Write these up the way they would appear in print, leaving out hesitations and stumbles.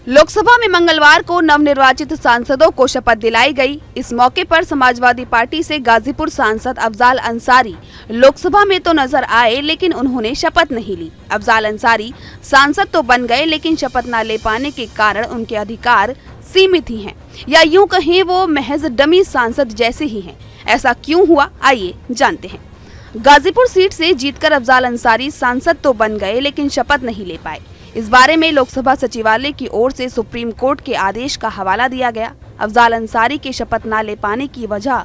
लोकसभा में मंगलवार को नवनिर्वाचित सांसदों को शपथ दिलाई गई। इस मौके पर समाजवादी पार्टी से गाजीपुर सांसद अफजाल अंसारी लोकसभा में तो नजर आए, लेकिन उन्होंने शपथ नहीं ली। अफजाल अंसारी सांसद तो बन गए, लेकिन शपथ न ले पाने के कारण उनके अधिकार सीमित ही हैं, या यूं कहें वो महज डमी सांसद जैसे ही हैं। ऐसा क्यों हुआ, आइए जानते हैं। गाजीपुर सीट से जीतकर अफजाल अंसारी सांसद तो बन गए, लेकिन शपथ नहीं ले पाए। इस बारे में लोकसभा सचिवालय की ओर से सुप्रीम कोर्ट के आदेश का हवाला दिया गया। अफजाल अंसारी के शपथ न ले पाने की वजह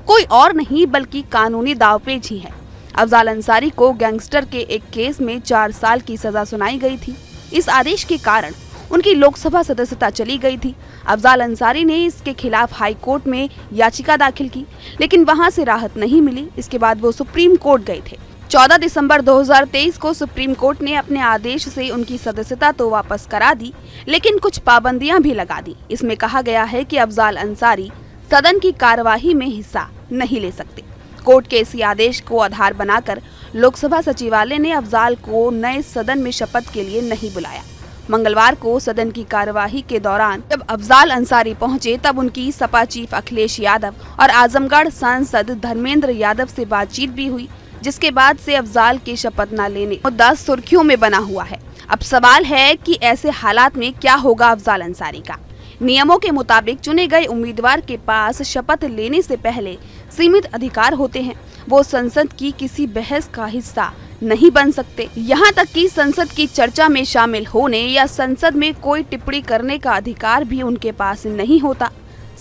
कोई और नहीं बल्कि कानूनी दावपेच ही है। अफजाल अंसारी को गैंगस्टर के एक केस में 4 साल की सजा सुनाई गई थी। इस आदेश के कारण उनकी लोकसभा सदस्यता चली गई थी। अफजाल अंसारी ने इसके खिलाफ हाई कोर्ट में याचिका दाखिल की, लेकिन वहां से राहत नहीं मिली। इसके बाद वो सुप्रीम कोर्ट गए थे। 14 दिसंबर 2023 को सुप्रीम कोर्ट ने अपने आदेश से उनकी सदस्यता तो वापस करा दी, लेकिन कुछ पाबंदियां भी लगा दी। इसमें कहा गया है कि अफजाल अंसारी सदन की कार्यवाही में हिस्सा नहीं ले सकते। कोर्ट के इसी आदेश को आधार बनाकर लोकसभा सचिवालय ने अफजाल को नए सदन में शपथ के लिए नहीं बुलाया। मंगलवार को सदन की कार्यवाही के दौरान जब अफजाल अंसारी पहुंचे, तब उनकी सपा चीफ अखिलेश यादव और आजमगढ़ सांसद धर्मेंद्र यादव से बातचीत भी हुई, जिसके बाद से अफजाल के शपथ न लेने मुद्दा सुर्खियों में बना हुआ है। अब सवाल है कि ऐसे हालात में क्या होगा अफजाल अंसारी का। नियमों के मुताबिक चुने गए उम्मीदवार के पास शपथ लेने से पहले सीमित अधिकार होते हैं। वो संसद की किसी बहस का हिस्सा नहीं बन सकते। यहाँ तक कि संसद की चर्चा में शामिल होने या संसद में कोई टिप्पणी करने का अधिकार भी उनके पास नहीं होता।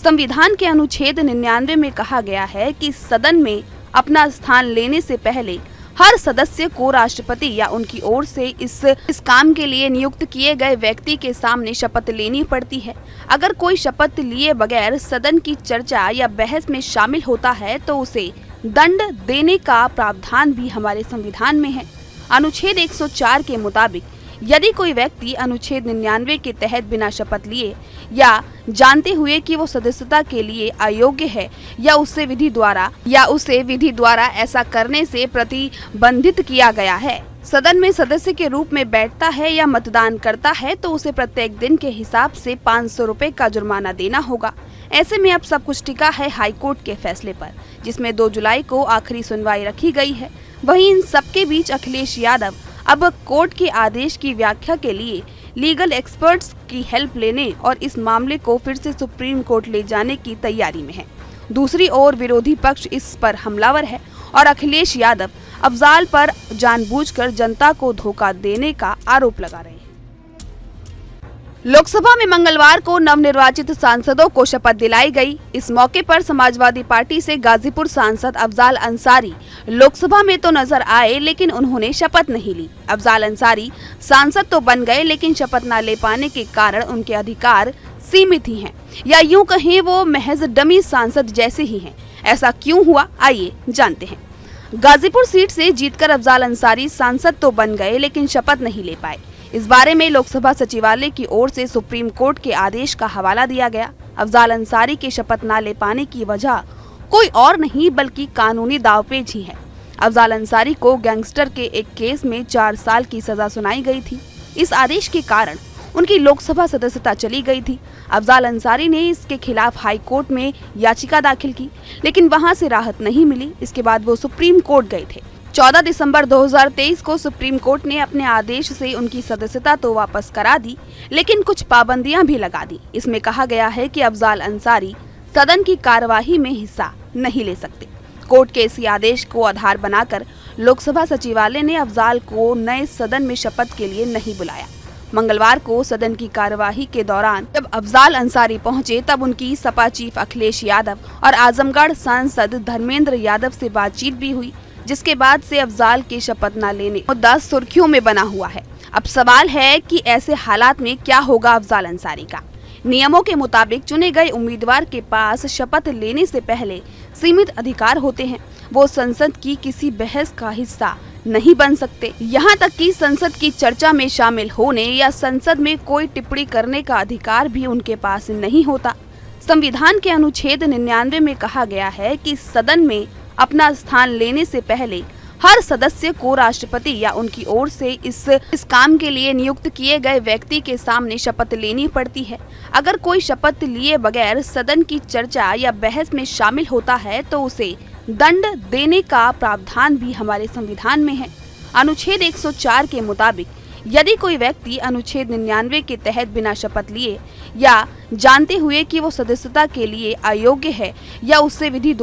संविधान के अनुच्छेद 99 में कहा गया है कि सदन में अपना स्थान लेने से पहले हर सदस्य को राष्ट्रपति या उनकी ओर से इस काम के लिए नियुक्त किए गए व्यक्ति के सामने शपथ लेनी पड़ती है। अगर कोई शपथ लिए बगैर सदन की चर्चा या बहस में शामिल होता है तो उसे दंड देने का प्रावधान भी हमारे संविधान में है। अनुच्छेद 104 के मुताबिक यदि कोई व्यक्ति अनुच्छेद 99 के तहत बिना शपथ लिए या जानते हुए कि वो सदस्यता के लिए अयोग्य है या उसे विधि द्वारा ऐसा करने से प्रतिबंधित किया गया है, सदन में सदस्य के रूप में बैठता है या मतदान करता है, तो उसे प्रत्येक दिन के हिसाब से 500 रुपए का जुर्माना देना होगा। ऐसे में अब सब कुछ टिका है हाई कोर्ट के फैसले पर, जिसमें 2 जुलाई को आखिरी सुनवाई रखी गई है। वहीं इन सबके बीच अखिलेश यादव अब कोर्ट के आदेश की व्याख्या के लिए लीगल एक्सपर्ट्स की हेल्प लेने और इस मामले को फिर से सुप्रीम कोर्ट ले जाने की तैयारी में है। दूसरी ओर विरोधी पक्ष इस पर हमलावर है और अखिलेश यादव अफजाल पर जानबूझकर जनता को धोखा देने का आरोप लगा रहे हैं। लोकसभा में मंगलवार को नवनिर्वाचित सांसदों को शपथ दिलाई गई। इस मौके पर समाजवादी पार्टी से गाजीपुर सांसद अफजाल अंसारी लोकसभा में तो नजर आए, लेकिन उन्होंने शपथ नहीं ली। अफजाल अंसारी सांसद तो बन गए, लेकिन शपथ न ले पाने के कारण उनके अधिकार सीमित ही हैं, या यूं कहें वो महज डमी सांसद जैसे ही हैं। ऐसा क्यों हुआ, आइए जानते हैं। गाजीपुर सीट से जीतकर अफजाल अंसारी सांसद तो बन गए, लेकिन शपथ नहीं ले पाए। इस बारे में लोकसभा सचिवालय की ओर से सुप्रीम कोर्ट के आदेश का हवाला दिया गया। अफजाल अंसारी के शपथ न ले पाने की वजह कोई और नहीं बल्कि कानूनी दावपेच ही है। अफजाल अंसारी को गैंगस्टर के एक केस में 4 साल की सजा सुनाई गई थी। इस आदेश के कारण उनकी लोकसभा सदस्यता चली गई थी। अफजाल अंसारी ने इसके खिलाफ हाई कोर्ट में याचिका दाखिल की, लेकिन वहां से राहत नहीं मिली। इसके बाद वो सुप्रीम कोर्ट गए थे। 14 दिसंबर 2023 को सुप्रीम कोर्ट ने अपने आदेश से उनकी सदस्यता तो वापस करा दी, लेकिन कुछ पाबंदियां भी लगा दी। इसमें कहा गया है कि अफजाल अंसारी सदन की कार्यवाही में हिस्सा नहीं ले सकते। कोर्ट के इसी आदेश को आधार बनाकर लोकसभा सचिवालय ने अफजाल को नए सदन में शपथ के लिए नहीं बुलाया। मंगलवार को सदन की कार्यवाही के दौरान जब अफजाल अंसारी पहुंचे, तब उनकी सपा चीफ अखिलेश यादव और आजमगढ़ सांसद धर्मेंद्र यादव से बातचीत भी हुई, जिसके बाद से अफजाल के शपथ न लेने मुद्दा सुर्खियों में बना हुआ है। अब सवाल है कि ऐसे हालात में क्या होगा अफजाल अंसारी का। नियमों के मुताबिक चुने गए उम्मीदवार के पास शपथ लेने से पहले सीमित अधिकार होते हैं। वो संसद की किसी बहस का हिस्सा नहीं बन सकते। यहाँ तक कि संसद की चर्चा में शामिल होने या संसद में कोई टिप्पणी करने का अधिकार भी उनके पास नहीं होता। संविधान के अनुच्छेद 99 में कहा गया है कि सदन में अपना स्थान लेने से पहले हर सदस्य को राष्ट्रपति या उनकी ओर से इस काम के लिए नियुक्त किए गए व्यक्ति के सामने शपथ लेनी पड़ती है। अगर कोई शपथ लिए बगैर सदन की चर्चा या बहस में शामिल होता है तो उसे दंड देने का प्रावधान भी हमारे संविधान में है। अनुच्छेद 104 के मुताबिक यदि कोई व्यक्ति अनुच्छेद 99 के तहत बिना शपथ लिए या जानते हुए कि वो सदस्यता के लिए अयोग्य है या उसे विधि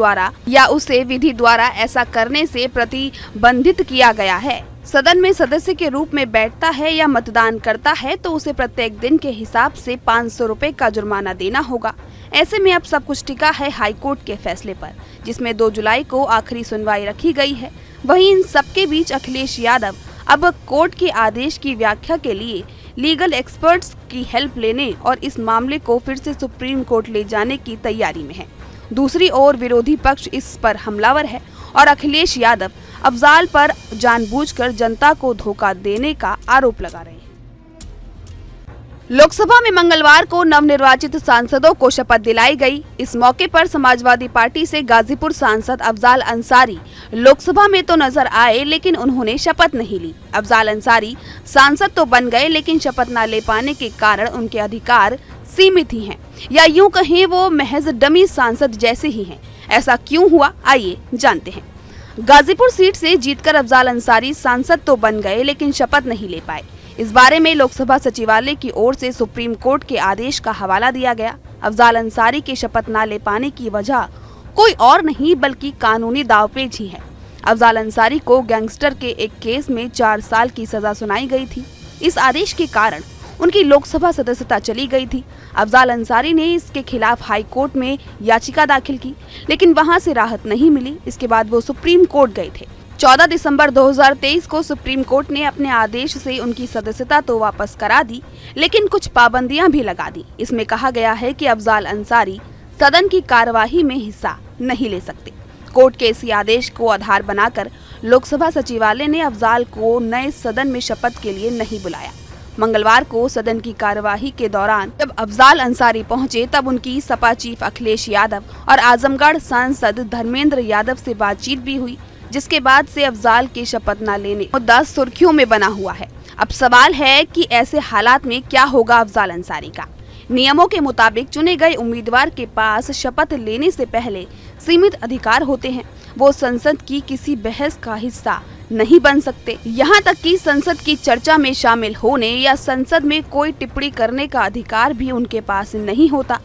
द्वारा ऐसा करने से प्रतिबंधित किया गया है, सदन में सदस्य के रूप में बैठता है या मतदान करता है तो उसे प्रत्येक दिन के हिसाब से 500 रुपए का जुर्माना देना होगा। ऐसे में अब सब कुछ टिका है हाईकोर्ट के फैसले पर, जिसमें 2 जुलाई को आखिरी सुनवाई रखी गई है। वहीं इन सबके बीच अखिलेश यादव अब कोर्ट के आदेश की व्याख्या के लिए लीगल एक्सपर्ट्स की हेल्प लेने और इस मामले को फिर से सुप्रीम कोर्ट ले जाने की तैयारी में है। दूसरी ओर विरोधी पक्ष इस पर हमलावर है और अखिलेश यादव अफजाल पर जानबूझकर जनता को धोखा देने का आरोप लगा रहे हैं। लोकसभा में मंगलवार को नवनिर्वाचित सांसदों को शपथ दिलाई गई। इस मौके पर समाजवादी पार्टी से गाजीपुर सांसद अफजाल अंसारी लोकसभा में तो नजर आए, लेकिन उन्होंने शपथ नहीं ली। अफजाल अंसारी सांसद तो बन गए, लेकिन शपथ न ले पाने के कारण उनके अधिकार सीमित ही हैं, या यूं कहें वो महज डमी सांसद जैसे ही हैं। ऐसा क्यों हुआ, आइए जानते हैं। गाजीपुर सीट से जीतकर अफजाल अंसारी सांसद तो बन गए, लेकिन शपथ नहीं ले पाए। इस बारे में लोकसभा सचिवालय की ओर से सुप्रीम कोर्ट के आदेश का हवाला दिया गया। अफजाल अंसारी के शपथ न ले पाने की वजह कोई और नहीं बल्कि कानूनी दावपेच ही है। अफजाल अंसारी को गैंगस्टर के एक केस में 4 साल की सजा सुनाई गई थी। इस आदेश के कारण उनकी लोकसभा सदस्यता चली गई थी। अफजाल अंसारी ने इसके खिलाफ हाई कोर्ट में याचिका दाखिल की, लेकिन वहां से राहत नहीं मिली। इसके बाद वो सुप्रीम कोर्ट गए थे। 14 दिसंबर 2023 को सुप्रीम कोर्ट ने अपने आदेश से उनकी सदस्यता तो वापस करा दी, लेकिन कुछ पाबंदियां भी लगा दी। इसमें कहा गया है कि अफजाल अंसारी सदन की कार्यवाही में हिस्सा नहीं ले सकते। कोर्ट के इसी आदेश को आधार बनाकर लोकसभा सचिवालय ने अफजाल को नए सदन में शपथ के लिए नहीं बुलाया। मंगलवार को सदन की कार्यवाही के दौरान जब अफजाल अंसारी पहुंचे, तब उनकी सपा चीफ अखिलेश यादव और आजमगढ़ सांसद धर्मेंद्र यादव से बातचीत भी हुई, जिसके बाद से अफजाल के शपथ न लेने मुद्दा सुर्खियों में बना हुआ है। अब सवाल है कि ऐसे हालात में क्या होगा अफजाल अंसारी का। नियमों के मुताबिक चुने गए उम्मीदवार के पास शपथ लेने से पहले सीमित अधिकार होते हैं। वो संसद की किसी बहस का हिस्सा नहीं बन सकते, यहाँ तक कि संसद की चर्चा में शामिल होने या संसद में कोई टिप्पणी करने का अधिकार भी उनके पास नहीं होता।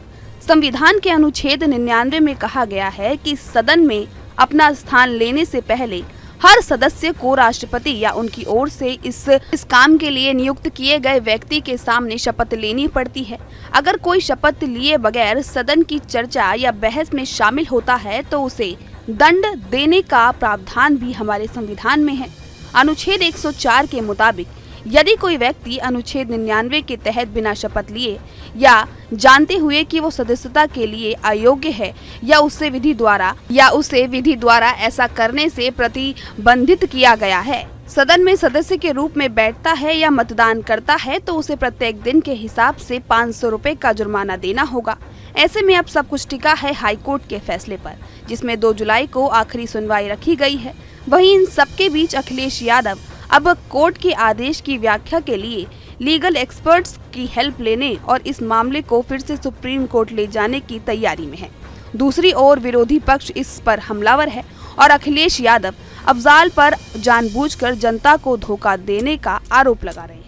संविधान के अनुच्छेद 99 में कहा गया है कि सदन में अपना स्थान लेने से पहले हर सदस्य को राष्ट्रपति या उनकी ओर से इस काम के लिए नियुक्त किए गए व्यक्ति के सामने शपथ लेनी पड़ती है। अगर कोई शपथ लिए बगैर सदन की चर्चा या बहस में शामिल होता है तो उसे दंड देने का प्रावधान भी हमारे संविधान में है। अनुच्छेद 104 के मुताबिक यदि कोई व्यक्ति अनुच्छेद 99 के तहत बिना शपथ लिए या जानते हुए कि वो सदस्यता के लिए अयोग्य है या उसे विधि द्वारा ऐसा करने से प्रतिबंधित किया गया है, सदन में सदस्य के रूप में बैठता है या मतदान करता है तो उसे प्रत्येक दिन के हिसाब से 500 रुपए का जुर्माना देना होगा। ऐसे में अब सब कुछ टिका है हाईकोर्ट के फैसले पर, जिसमें 2 जुलाई को आखिरी सुनवाई रखी गई है। वहीं इन सबके बीच अखिलेश यादव अब कोर्ट के आदेश की व्याख्या के लिए लीगल एक्सपर्ट्स की हेल्प लेने और इस मामले को फिर से सुप्रीम कोर्ट ले जाने की तैयारी में है। दूसरी ओर विरोधी पक्ष इस पर हमलावर है और अखिलेश यादव अफजाल पर जानबूझकर जनता को धोखा देने का आरोप लगा रहे हैं।